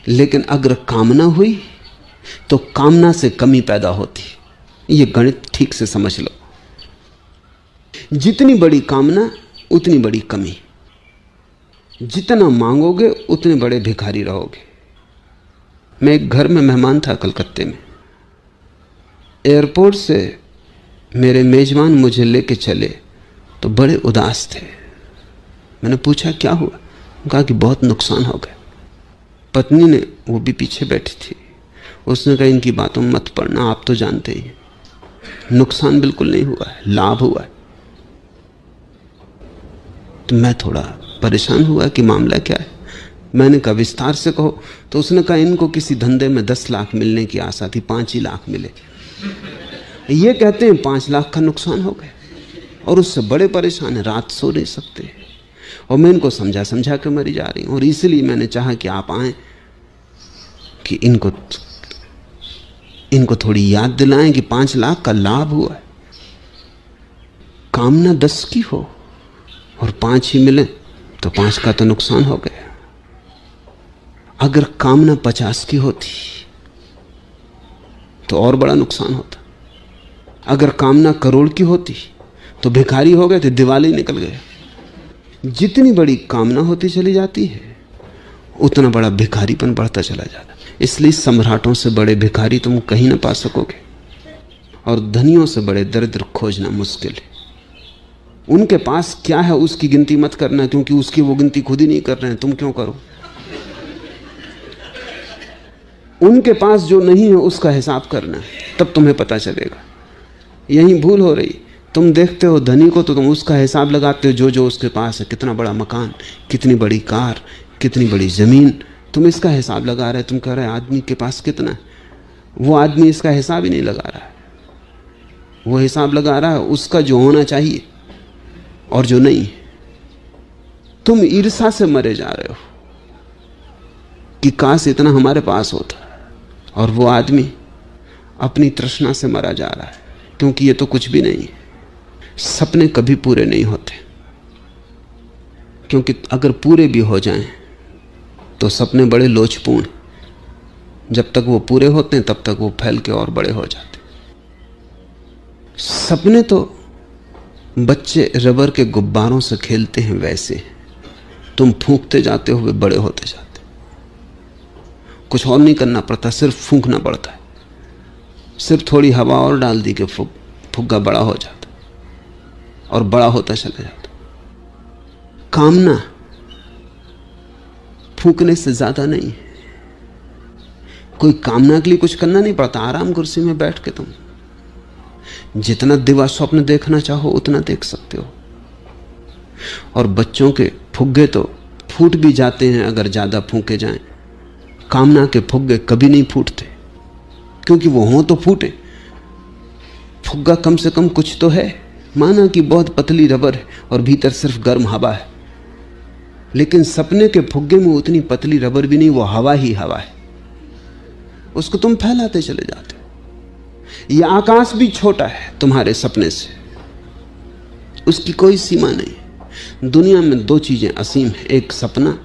लेकिन अगर कामना हुई तो कामना से कमी पैदा होती। ये गणित ठीक से समझ लो। जितनी बड़ी कामना उतनी बड़ी कमी। जितना मांगोगे उतने बड़े भिखारी रहोगे। मैं एक घर में मेहमान था कलकत्ते में। एयरपोर्ट से मेरे मेजबान मुझे लेके चले तो बड़े उदास थे। मैंने पूछा क्या हुआ? कहा कि बहुत नुकसान हो गया। पत्नी ने, वो भी पीछे बैठी थी, उसने कहा इनकी बातों में मत पड़ना, आप तो जानते ही नुकसान बिल्कुल नहीं हुआ है, लाभ हुआ है। तो मैं थोड़ा परेशान हुआ कि मामला क्या है। मैंने कहा विस्तार से कहो। तो उसने कहा इनको किसी धंधे में 10 लाख मिलने की आशा थी, 5 ही लाख मिले। ये कहते हैं 5 लाख का नुकसान हो गया और उससे बड़े परेशान है, रात सो नहीं सकते। और मैं इनको समझा समझा के मरी जा रही हूँ। और इसलिए मैंने चाहा कि आप आएं कि इनको थोड़ी याद दिलाएं कि 5 लाख का लाभ हुआ है। कामना 10 की हो और 5 ही मिले तो 5 का तो नुकसान हो गया। अगर कामना 50 की होती तो और बड़ा नुकसान होता। अगर कामना करोड़ की होती तो भिखारी हो गए थे, दिवाली निकल गए। जितनी बड़ी कामना होती चली जाती है उतना बड़ा भिखारीपन बढ़ता चला जाता। इसलिए सम्राटों से बड़े भिखारी तुम कहीं ना पा सकोगे और धनियों से बड़े दरिद्र खोजना मुश्किल है। उनके पास क्या है उसकी गिनती मत करना, क्योंकि उसकी वो गिनती खुद ही नहीं कर रहे हैं, तुम क्यों करो। उनके पास जो नहीं है उसका हिसाब करना, तब तुम्हें पता चलेगा। यही भूल हो रही। तुम देखते हो धनी को तो तुम उसका हिसाब लगाते हो जो उसके पास है, कितना बड़ा मकान, कितनी बड़ी कार, कितनी बड़ी जमीन, तुम इसका हिसाब लगा रहे। तुम कह रहे आदमी के पास कितना है, वो आदमी इसका हिसाब ही नहीं लगा रहा है। वो हिसाब लगा रहा है उसका जो होना चाहिए और जो नहीं है। तुम ईर्ष्या से मरे जा रहे हो कि काश इतना हमारे पास होता, और वो आदमी अपनी तृष्णा से मरा जा रहा है, क्योंकि ये तो कुछ भी नहीं है। सपने कभी पूरे नहीं होते, क्योंकि अगर पूरे भी हो जाएं तो सपने बड़े लोचपूर्ण। जब तक वो पूरे होते हैं तब तक वो फैल के और बड़े हो जाते। सपने तो बच्चे रबर के गुब्बारों से खेलते हैं, वैसे तुम फूंकते जाते हो वे बड़े होते जाते। कुछ और नहीं करना पड़ता, सिर्फ फूंकना पड़ता है। सिर्फ थोड़ी हवा और डाल दी कि फुग्गा बड़ा हो जाता और बड़ा होता चला जाता। कामना फूंकने से ज्यादा नहीं है। कोई कामना के लिए कुछ करना नहीं पड़ता। आराम कुर्सी में बैठ के तुम जितना दिवा स्वप्न देखना चाहो उतना देख सकते हो। और बच्चों के फुग्गे तो फूट भी जाते हैं अगर ज्यादा फूंके जाएं। कामना के फुग्गे कभी नहीं फूटते, क्योंकि वो हों तो फूटे। फुग्गा कम से कम कुछ तो है, माना कि बहुत पतली रबर है और भीतर सिर्फ गर्म हवा है। लेकिन सपने के फुग्गे में उतनी पतली रबर भी नहीं, वो हवा ही हवा है। उसको तुम फैलाते चले जाते हो। यह आकाश भी छोटा है तुम्हारे सपने से, उसकी कोई सीमा नहीं। दुनिया में 2 चीजें असीम है, एक सपना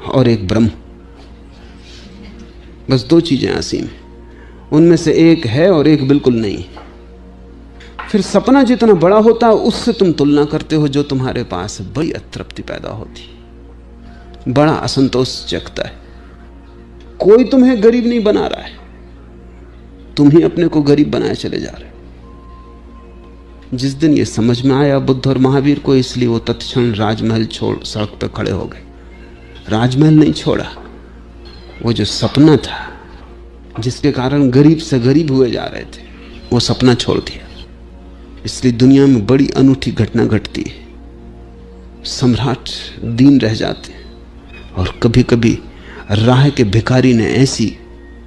और एक ब्रह्म। बस 2 चीजें असीम है, उनमें से एक है और एक बिल्कुल नहीं। फिर सपना जितना बड़ा होता है उससे तुम तुलना करते हो जो तुम्हारे पास है, बड़ी अतृप्ति पैदा होती, बड़ा असंतोष जगता है। कोई तुम्हें गरीब नहीं बना रहा है, तुम ही अपने को गरीब बनाए चले जा रहे हो। जिस दिन ये समझ में आया बुद्ध और महावीर को, इसलिए वो तत्क्षण राजमहल छोड़ सड़क पर खड़े हो गए। राजमहल नहीं छोड़ा, वो जो सपना था जिसके कारण गरीब से गरीब हुए जा रहे थे, वो सपना छोड़ दिया। इसलिए दुनिया में बड़ी अनूठी घटना घटती है। सम्राट दीन रह जाते हैं और कभी कभी राह के भिखारी ने ऐसी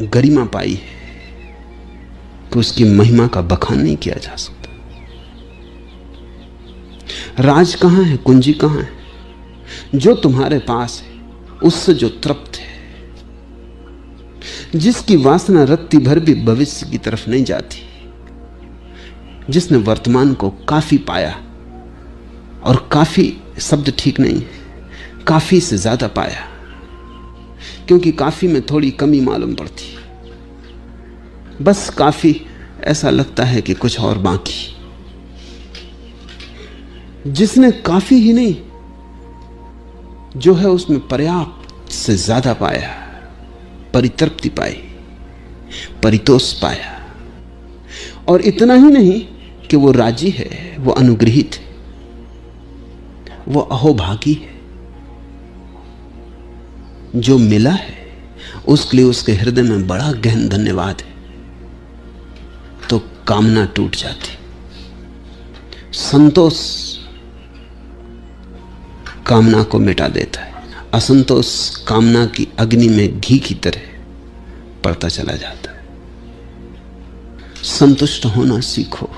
गरिमा पाई है कि उसकी महिमा का बखान नहीं किया जा सकता। राज कहां है, कुंजी कहां है? जो तुम्हारे पास है उससे जो तृप्त है, जिसकी वासना रत्ती भर भी भविष्य की तरफ नहीं जाती, जिसने वर्तमान को काफी पाया, और काफी शब्द ठीक नहीं है, काफी से ज्यादा पाया, क्योंकि काफी में थोड़ी कमी मालूम पड़ती, बस काफी ऐसा लगता है कि कुछ और बाकी। जिसने काफी ही नहीं, जो है उसमें पर्याप्त से ज्यादा पाया, परितृप्ति पाई, परितोष पाया। और इतना ही नहीं कि वो राजी है, वो अनुग्रहित है, वो अहोभागी है। जो मिला है उसके लिए उसके हृदय में बड़ा गहन धन्यवाद है, तो कामना टूट जाती। संतोष कामना को मिटा देता है, असंतोष कामना की अग्नि में घी की तरह पड़ता चला जाता है। संतुष्ट होना सीखो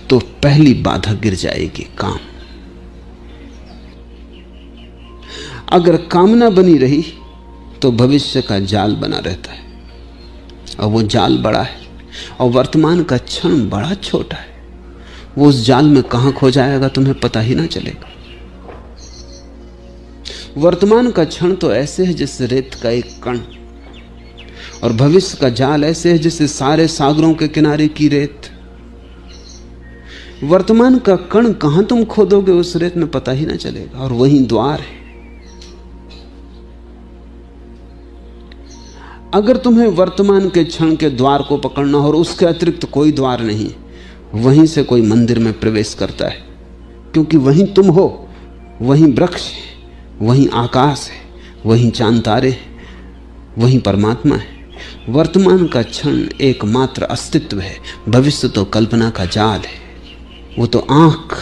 तो पहली बाधा गिर जाएगी, काम। अगर कामना बनी रही तो भविष्य का जाल बना रहता है, और वो जाल बड़ा है, और वर्तमान का क्षण बड़ा छोटा है। वो उस जाल में कहां खो जाएगा तुम्हें पता ही ना चलेगा। वर्तमान का क्षण तो ऐसे है जैसे रेत का एक कण, और भविष्य का जाल ऐसे है जैसे सारे सागरों के किनारे की रेत। वर्तमान का कण कहां तुम खोदोगे उस रेत में पता ही ना चलेगा, और वहीं द्वार है। अगर तुम्हें वर्तमान के क्षण के द्वार को पकड़ना हो और उसके अतिरिक्त कोई द्वार नहीं, वहीं से कोई मंदिर में प्रवेश करता है, क्योंकि वहीं तुम हो, वहीं वृक्ष है, वहीं आकाश है, वहीं चांद तारे हैं, वहीं परमात्मा है। वर्तमान का क्षण एकमात्र अस्तित्व है, भविष्य तो कल्पना का जाल है। वो तो आंख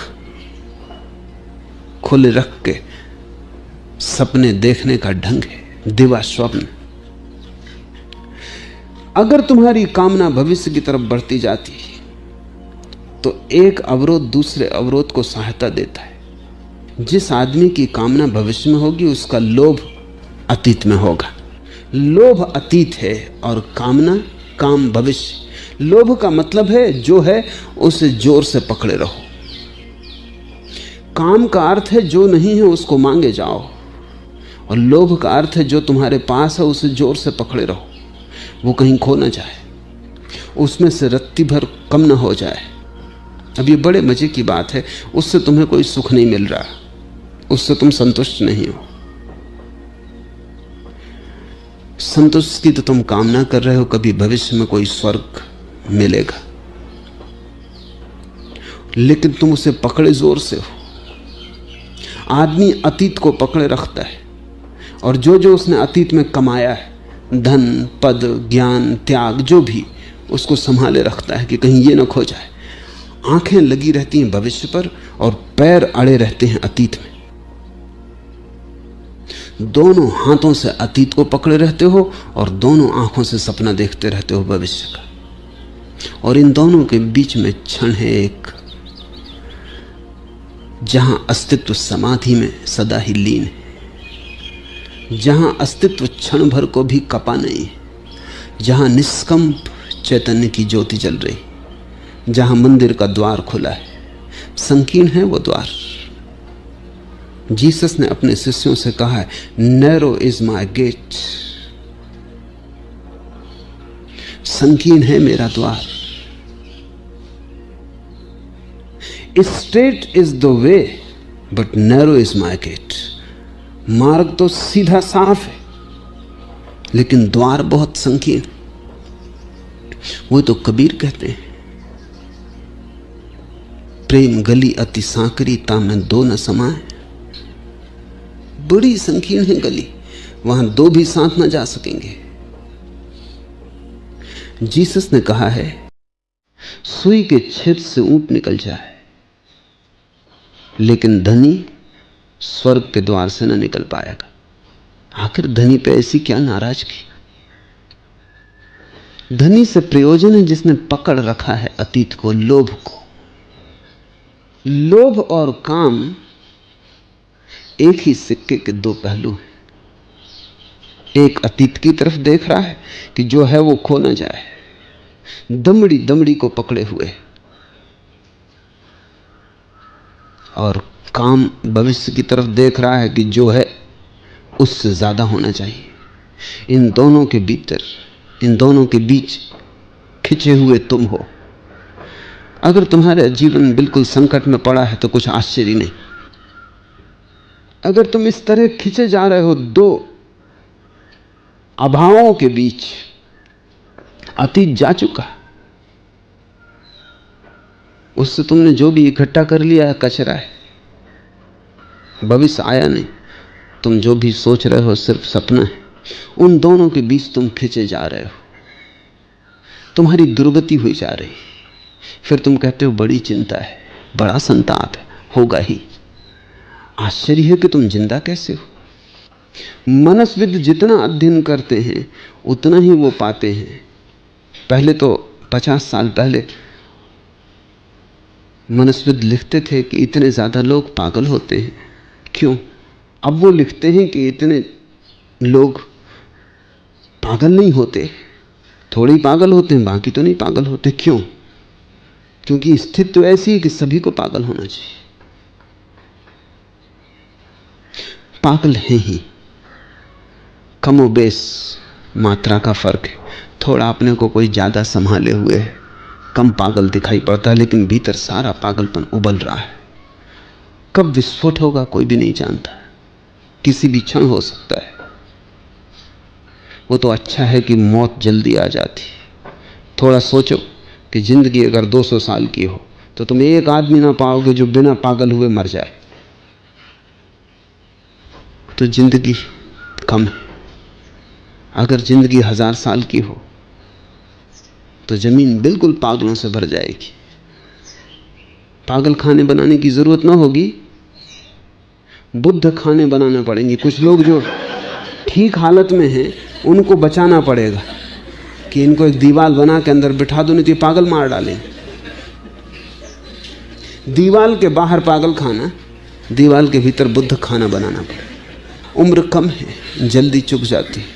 खुले रख के सपने देखने का ढंग है, दिवा स्वप्न। अगर तुम्हारी कामना भविष्य की तरफ बढ़ती जाती है तो एक अवरोध दूसरे अवरोध को सहायता देता है। जिस आदमी की कामना भविष्य में होगी उसका लोभ अतीत में होगा। लोभ अतीत है और कामना काम भविष्य। लोभ का मतलब है जो है उसे जोर से पकड़े रहो। काम का अर्थ है जो नहीं है उसको मांगे जाओ, और लोभ का अर्थ है जो तुम्हारे पास है उसे जोर से पकड़े रहो, वो कहीं खो ना जाए, उसमें से रत्ती भर कम ना हो जाए। अब ये बड़े मजे की बात है, उससे तुम्हें कोई सुख नहीं मिल रहा, उससे तुम संतुष्ट नहीं हो। संतुष्ट की तो तुम कामना कर रहे हो, कभी भविष्य में कोई स्वर्ग मिलेगा, लेकिन तुम उसे पकड़े जोर से हो। आदमी अतीत को पकड़े रखता है, और जो जो उसने अतीत में कमाया है, धन पद ज्ञान त्याग जो भी, उसको संभाले रखता है कि कहीं ये ना खो जाए। आंखें लगी रहती हैं भविष्य पर और पैर अड़े रहते हैं अतीत में। दोनों हाथों से अतीत को पकड़े रहते हो और दोनों आंखों से सपना देखते रहते हो भविष्य का, और इन दोनों के बीच में क्षण है एक, जहां अस्तित्व समाधि में सदा ही लीन है, जहां अस्तित्व क्षण भर को भी कपा नहीं है, जहां निष्कंप चैतन्य की ज्योति जल रही, जहां मंदिर का द्वार खुला है। संकीर्ण है वो द्वार। जीसस ने अपने शिष्यों से कहा है, नैरो इज माई गेट, संकीर्ण है मेरा द्वार। Straight is the way but narrow is my gate. मार्ग तो सीधा साफ है, लेकिन द्वार बहुत संकीर्ण। वो तो कबीर कहते हैं, प्रेम गली अति सांकरी ता में दो न समाए। बड़ी संकीर्ण है गली, वहां दो भी साथ न जा सकेंगे। जीसस ने कहा है, सुई के छेद से ऊंट निकल जाए, लेकिन धनी स्वर्ग के द्वार से न निकल पाएगा। आखिर धनी पे ऐसी क्या नाराजगी? धनी से प्रयोजन है जिसने पकड़ रखा है अतीत को, लोभ को। लोभ और काम एक ही सिक्के के दो पहलू हैं। एक अतीत की तरफ देख रहा है कि जो है वो खो ना जाए, दमड़ी दमड़ी को पकड़े हुए, और काम भविष्य की तरफ देख रहा है कि जो है उससे ज्यादा होना चाहिए। इन दोनों के भीतर, इन दोनों के बीच खिंचे हुए तुम हो। अगर तुम्हारा जीवन बिल्कुल संकट में पड़ा है तो कुछ आश्चर्य नहीं। अगर तुम इस तरह खिंचे जा रहे हो दो अभावों के बीच, अतीत जा चुका, उससे तुमने जो भी इकट्ठा कर लिया है कचरा है, भविष्य आया नहीं। तुम जो भी सोच रहे हो सिर्फ सपना है। उन दोनों के बीच तुम खिंचे जा रहे हो, तुम्हारी दुर्गति हुई जा रही। फिर तुम कहते हो बड़ी चिंता है, बड़ा संताप है। होगा ही। आश्चर्य है कि तुम जिंदा कैसे हो। मनस्विद जितना अध्ययन करते हैं उतना ही वो पाते हैं। पहले तो 50 साल पहले मनस्विद लिखते थे कि इतने ज्यादा लोग पागल होते हैं। क्यों? अब वो लिखते हैं कि इतने लोग पागल नहीं होते, थोड़े ही पागल होते हैं, बाकी तो नहीं पागल होते। क्यों? क्योंकि स्थिति तो ऐसी है कि सभी को पागल होना चाहिए। पागल हैं ही, कमोबेश मात्रा का फर्क है। थोड़ा अपने को कोई ज्यादा संभाले हुए है, कम पागल दिखाई पड़ता है, लेकिन भीतर सारा पागलपन उबल रहा है। कब विस्फोट होगा कोई भी नहीं जानता, किसी भी क्षण हो सकता है। वो तो अच्छा है कि मौत जल्दी आ जाती। थोड़ा सोचो कि जिंदगी अगर 200 साल की हो तो तुम एक आदमी ना पाओगे जो बिना पागल हुए मर जाए। तो जिंदगी कम है। अगर जिंदगी 1000 साल की हो तो जमीन बिल्कुल पागलों से भर जाएगी। पागल खाने बनाने की जरूरत ना होगी, बुद्ध खाने बनाने पड़ेंगे। कुछ लोग जो ठीक हालत में हैं उनको बचाना पड़ेगा कि इनको एक दीवार बना के अंदर बिठा दो, नहीं तो पागल मार डालें। दीवार के बाहर पागल खाना, दीवार के भीतर बुद्ध खाना बनाना पड़ेगा। उम्र कम है, जल्दी चुक जाती है।